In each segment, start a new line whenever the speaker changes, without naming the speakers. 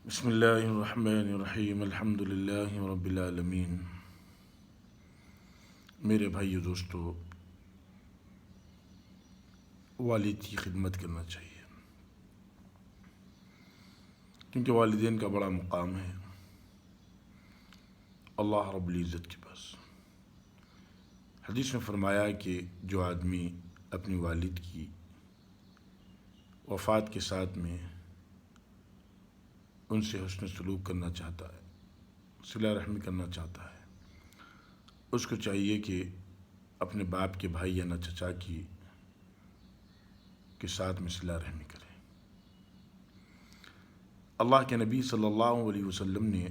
بسم اللہ الرحمن الرحیم الحمد للہ رب العالمین۔ میرے بھائیو دوستو، والد کی خدمت کرنا چاہیے کیونکہ والدین کا بڑا مقام ہے اللہ رب العزت کے پاس۔ حدیث میں فرمایا کہ جو آدمی اپنی والد کی وفات کے ساتھ میں ان سے حسن سلوک کرنا چاہتا ہے، صلہ رحمی کرنا چاہتا ہے، اس کو چاہیے کہ اپنے باپ کے بھائی یا نہ چچا کے ساتھ میں صلہ رحمی کرے۔ اللہ کے نبی صلی اللہ علیہ وسلم نے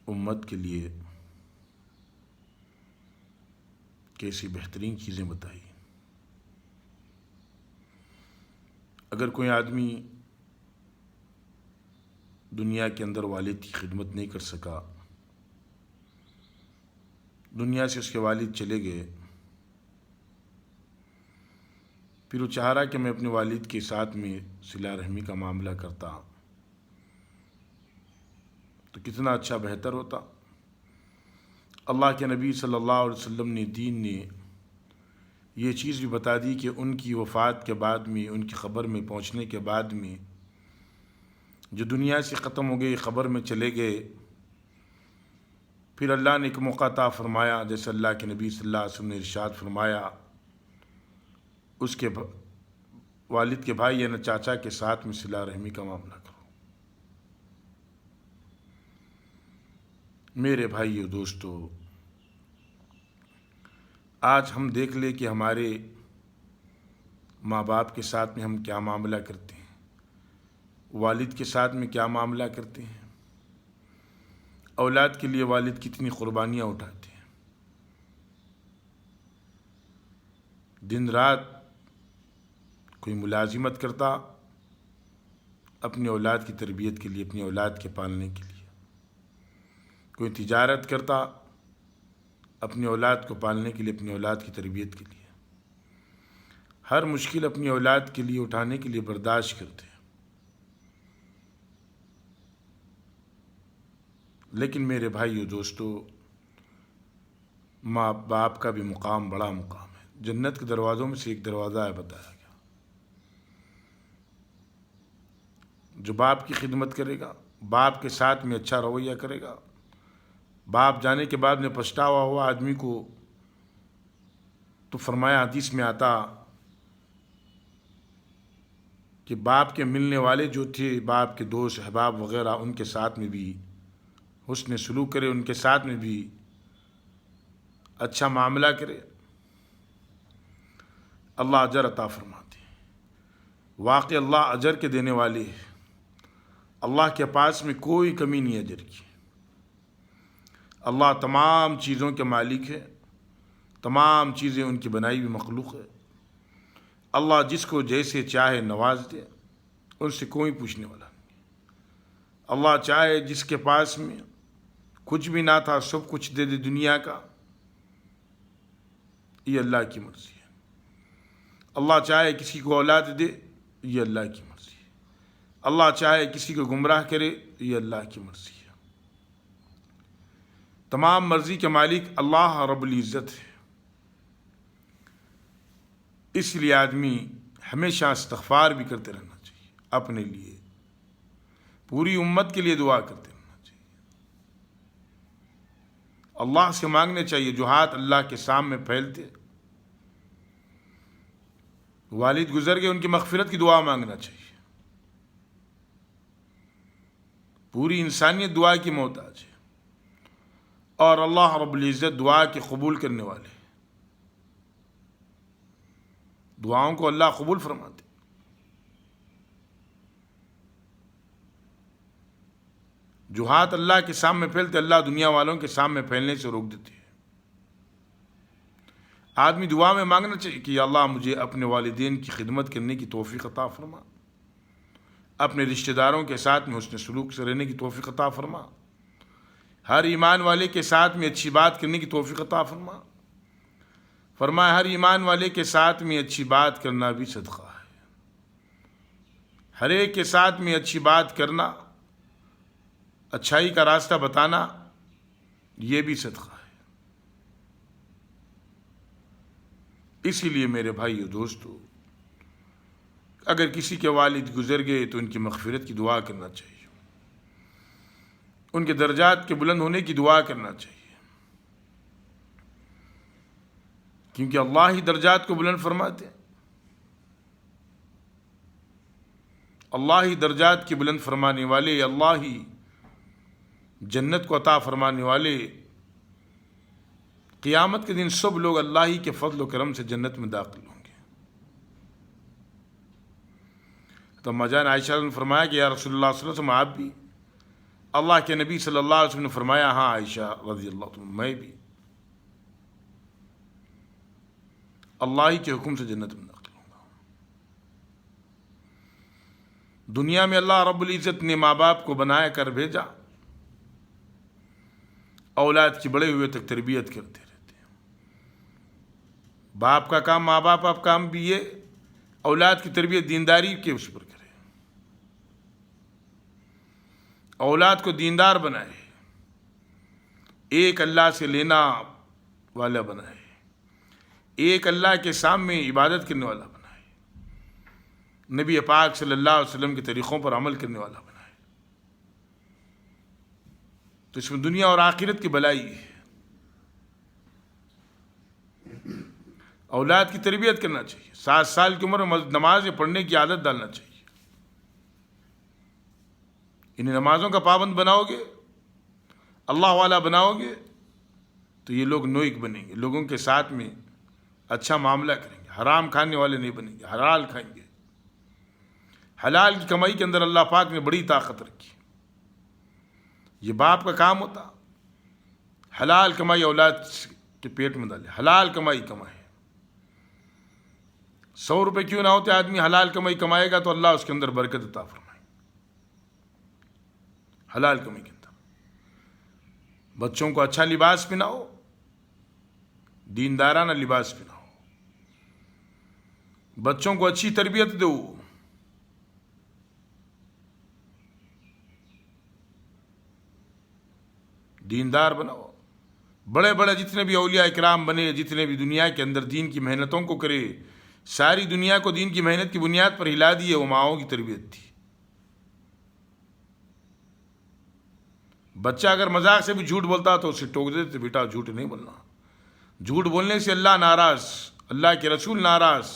امت کے لیے کیسی بہترین چیزیں بتائی۔ اگر کوئی آدمی دنیا کے اندر والد کی خدمت نہیں کر سکا، دنیا سے اس کے والد چلے گئے، پھر وہ چاہ رہا کہ میں اپنے والد کے ساتھ میں صلہ رحمی کا معاملہ کرتا تو کتنا اچھا بہتر ہوتا۔ اللہ کے نبی صلی اللہ علیہ وسلم نے دین نے یہ چیز بھی بتا دی کہ ان کی وفات کے بعد میں، ان کی خبر میں پہنچنے کے بعد میں، جو دنیا سے ختم ہو گئے، خبر میں چلے گئے، پھر اللہ نے ایک موقع عطا فرمایا، جیسے اللہ کے نبی صلی اللہ علیہ وسلم نے ارشاد فرمایا، اس کے والد کے بھائی یا نہ چاچا کے ساتھ میں صلہ رحمی کا معاملہ کرو۔ میرے بھائیو دوستو، آج ہم دیکھ لیں کہ ہمارے ماں باپ کے ساتھ میں ہم کیا معاملہ کرتے ہیں، والد کے ساتھ میں کیا معاملہ کرتے ہیں، اولاد کے لیے والد کتنی قربانیاں اٹھاتے ہیں، دن رات کوئی ملازمت کرتا اپنی اولاد کی تربیت کے لیے، اپنی اولاد کے پالنے کے لیے، کوئی تجارت کرتا اپنی اولاد کو پالنے کے لیے، اپنی اولاد کی تربیت کے لیے، ہر مشکل اپنی اولاد کے لیے اٹھانے کے لیے برداشت کرتے ہیں۔ لیکن میرے بھائیو دوستو، ماں باپ کا بھی مقام بڑا مقام ہے۔ جنت کے دروازوں میں سے ایک دروازہ ہے، بتایا گیا، جو باپ کی خدمت کرے گا، باپ کے ساتھ میں اچھا رویہ کرے گا، باپ جانے کے بعد میں پچھتاوا ہوا آدمی کو تو فرمایا، حدیث میں آتا کہ باپ کے ملنے والے جو تھے، باپ کے دوست احباب وغیرہ، ان کے ساتھ میں بھی حسن سلوک کرے، ان کے ساتھ میں بھی اچھا معاملہ کرے، اللہ اجر عطا فرماتے ہیں۔ واقعی اللہ اجر کے دینے والے ہیں، اللہ کے پاس میں کوئی کمی نہیں اجر کی۔ اللہ تمام چیزوں کے مالک ہے، تمام چیزیں ان کی بنائی ہوئی مخلوق ہے۔ اللہ جس کو جیسے چاہے نواز دے، ان سے کوئی پوچھنے والا نہیں۔ اللہ چاہے جس کے پاس میں کچھ بھی نہ تھا سب کچھ دے دے دنیا کا، یہ اللہ کی مرضی ہے۔ اللہ چاہے کسی کو اولاد دے، یہ اللہ کی مرضی ہے۔ اللہ چاہے کسی کو گمراہ کرے، یہ اللہ کی مرضی ہے۔ تمام مرضی کے مالک اللہ رب العزت ہے۔ اس لیے آدمی ہمیشہ استغفار بھی کرتے رہنا چاہیے، اپنے لیے، پوری امت کے لیے دعا کرتے رہنا چاہیے، اللہ سے مانگنے چاہیے۔ جو ہاتھ اللہ کے سامنے پھیلتے، والد گزر گئے، ان کی مغفرت کی دعا مانگنا چاہیے۔ پوری انسانیت دعا کی محتاج ہے، اور اللہ رب العزت دعا کے قبول کرنے والے ہیں، دعاؤں کو اللہ قبول فرماتے۔ جو ہاتھ اللہ کے سامنے پھیلتے، اللہ دنیا والوں کے سامنے پھیلنے سے روک دیتے ہیں۔ آدمی دعا میں مانگنا چاہیے کہ یا اللہ مجھے اپنے والدین کی خدمت کرنے کی توفیق عطا فرما، اپنے رشتہ داروں کے ساتھ میں حسن سلوک سے رہنے کی توفیق عطا فرما، ہر ایمان والے کے ساتھ میں اچھی بات کرنے کی توفیق عطا فرما۔ فرمایا ہر ایمان والے کے ساتھ میں اچھی بات کرنا بھی صدقہ ہے۔ ہر ایک کے ساتھ میں اچھی بات کرنا، اچھائی کا راستہ بتانا، یہ بھی صدقہ ہے۔ اسی لیے میرے بھائیو دوستو، اگر کسی کے والد گزر گئے تو ان کی مغفرت کی دعا کرنا چاہیے، ان کے درجات کے بلند ہونے کی دعا کرنا چاہیے، کیونکہ اللہ ہی درجات کو بلند فرماتے ہیں، اللہ ہی درجات کی بلند فرمانے والے، اللہ ہی جنت کو عطا فرمانے والے۔ قیامت کے دن سب لوگ اللہ ہی کے فضل و کرم سے جنت میں داخل ہوں گے۔ تو اما جان عائشہ نے فرمایا کہ یا رسول اللہ صلی اللہ علیہ وسلم آپ بھی؟ اللہ کے نبی صلی اللہ علیہ وسلم نے فرمایا ہاں عائشہ رضی اللہ عنہ میں بھی اللہ ہی کے حکم سے جنت میں داخل ہوں گا۔ دنیا میں اللہ رب العزت نے ماں باپ کو بنایا کر بھیجا، اولاد کی بڑے ہوئے تک تربیت کرتے رہتے ہیں۔ باپ کا کام، ماں باپ کا کام بھی یہ اولاد کی تربیت دینداری کے اس پر کرے، اولاد کو دیندار بنائے، ایک اللہ سے لینا والا بنائے، ایک اللہ کے سامنے عبادت کرنے والا بنائے، نبی پاک صلی اللہ علیہ وسلم کے طریقوں پر عمل کرنے والا بنائے۔ تو اس میں دنیا اور آخرت کی بھلائی ہے۔ اولاد کی تربیت کرنا چاہیے، 7 سال کی عمر میں نماز پڑھنے کی عادت ڈالنا چاہیے۔ انہیں نمازوں کا پابند بناؤ گے، اللہ والا بناؤ گے تو یہ لوگ نیک بنیں گے، لوگوں کے ساتھ میں اچھا معاملہ کریں گے، حرام کھانے والے نہیں بنیں گے، حلال کھائیں گے۔ حلال کی کمائی کے اندر اللہ پاک نے بڑی طاقت رکھی، یہ باپ کا کام ہوتا حلال کمائی اولاد کے پیٹ میں ڈالے، حلال کمائی کمائے۔ 100 روپے کیوں نہ ہوتے، آدمی حلال کمائی کمائے گا تو اللہ اس کے اندر برکت عطا فرمائے۔ حلال کمائی کے اندر بچوں کو اچھا لباس پہناؤ، دیندارانہ لباس پہناؤ، بچوں کو اچھی تربیت دو، دیندار بناؤ۔ بڑے بڑے جتنے بھی اولیاء اکرام بنے، جتنے بھی دنیا کے اندر دین کی محنتوں کو کرے، ساری دنیا کو دین کی محنت کی بنیاد پر ہلا دیے، وہ ماؤں کی تربیت تھی۔ بچہ اگر مذاق سے بھی جھوٹ بولتا تو اسے ٹوک دیتے، بیٹا جھوٹ نہیں بولنا، جھوٹ بولنے سے اللہ ناراض، اللہ کے رسول ناراض۔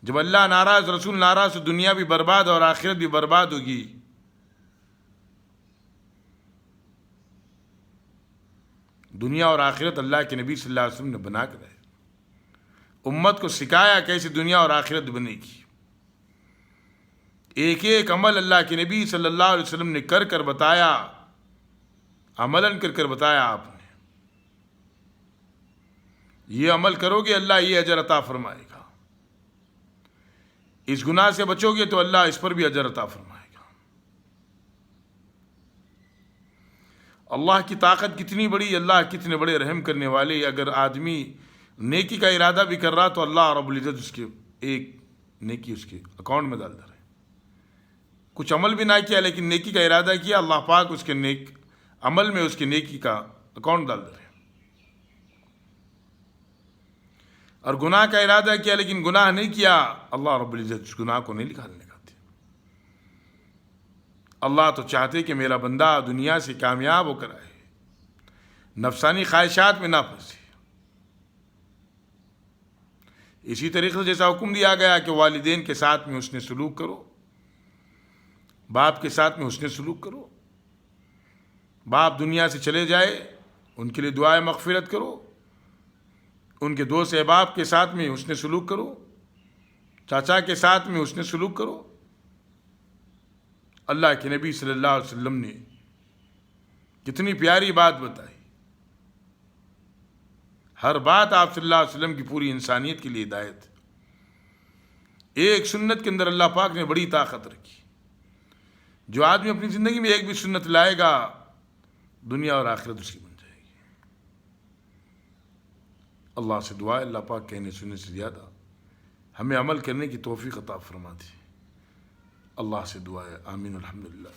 جب اللہ ناراض، رسول ناراض تو دنیا بھی برباد اور آخرت بھی برباد ہوگی۔ دنیا اور آخرت اللہ کے نبی صلی اللہ علیہ وسلم نے بنا کر ہے، امت کو سکھایا کیسے دنیا اور آخرت بنے گی۔ ایک ایک عمل اللہ کے نبی صلی اللہ علیہ وسلم نے کر کر بتایا، عملاً کر کر بتایا آپ نے۔ یہ عمل کرو گے اللہ یہ اجر عطا فرمائے گا، اس گناہ سے بچو گے تو اللہ اس پر بھی اجر عطا فرمائے گا۔ اللہ کی طاقت کتنی بڑی، اللہ کتنے بڑے رحم کرنے والے۔ اگر آدمی نیکی کا ارادہ بھی کر رہا تو اللہ رب العزت اس کے ایک نیکی اس کے اکاؤنٹ میں ڈال دے رہے۔ کچھ عمل بھی نہ کیا لیکن نیکی کا ارادہ کیا، اللہ پاک اس کے نیک عمل میں اس کے نیکی کا اکاؤنٹ ڈال دے رہے۔ اور گناہ کا ارادہ کیا لیکن گناہ نہیں کیا، اللہ رب العزت اس گناہ کو نہیں نکالنے کا۔ اللہ تو چاہتے کہ میرا بندہ دنیا سے کامیاب ہو کر آئے، نفسانی خواہشات میں نہ پھنسے۔ اسی طریقے سے جیسا حکم دیا گیا کہ والدین کے ساتھ میں حسن سلوک کرو، باپ کے ساتھ میں حسن سلوک کرو، باپ دنیا سے چلے جائے ان کے لیے دعائے مغفرت کرو، ان کے دوست احباب کے ساتھ میں حسن سلوک کرو، چاچا کے ساتھ میں حسن سلوک کرو۔ اللہ کے نبی صلی اللہ علیہ وسلم نے کتنی پیاری بات بتائی، ہر بات آپ صلی اللہ علیہ وسلم کی پوری انسانیت کے لیے ہدایت۔ ایک سنت کے اندر اللہ پاک نے بڑی طاقت رکھی، جو آدمی اپنی زندگی میں ایک بھی سنت لائے گا دنیا اور آخرت اس کی بن جائے گی۔ اللہ سے دعا ہے اللہ پاک کہنے سننے سے زیادہ ہمیں عمل کرنے کی توفیق عطا فرما دے۔ اللہ سے دعا ہے، آمین الحمدللہ.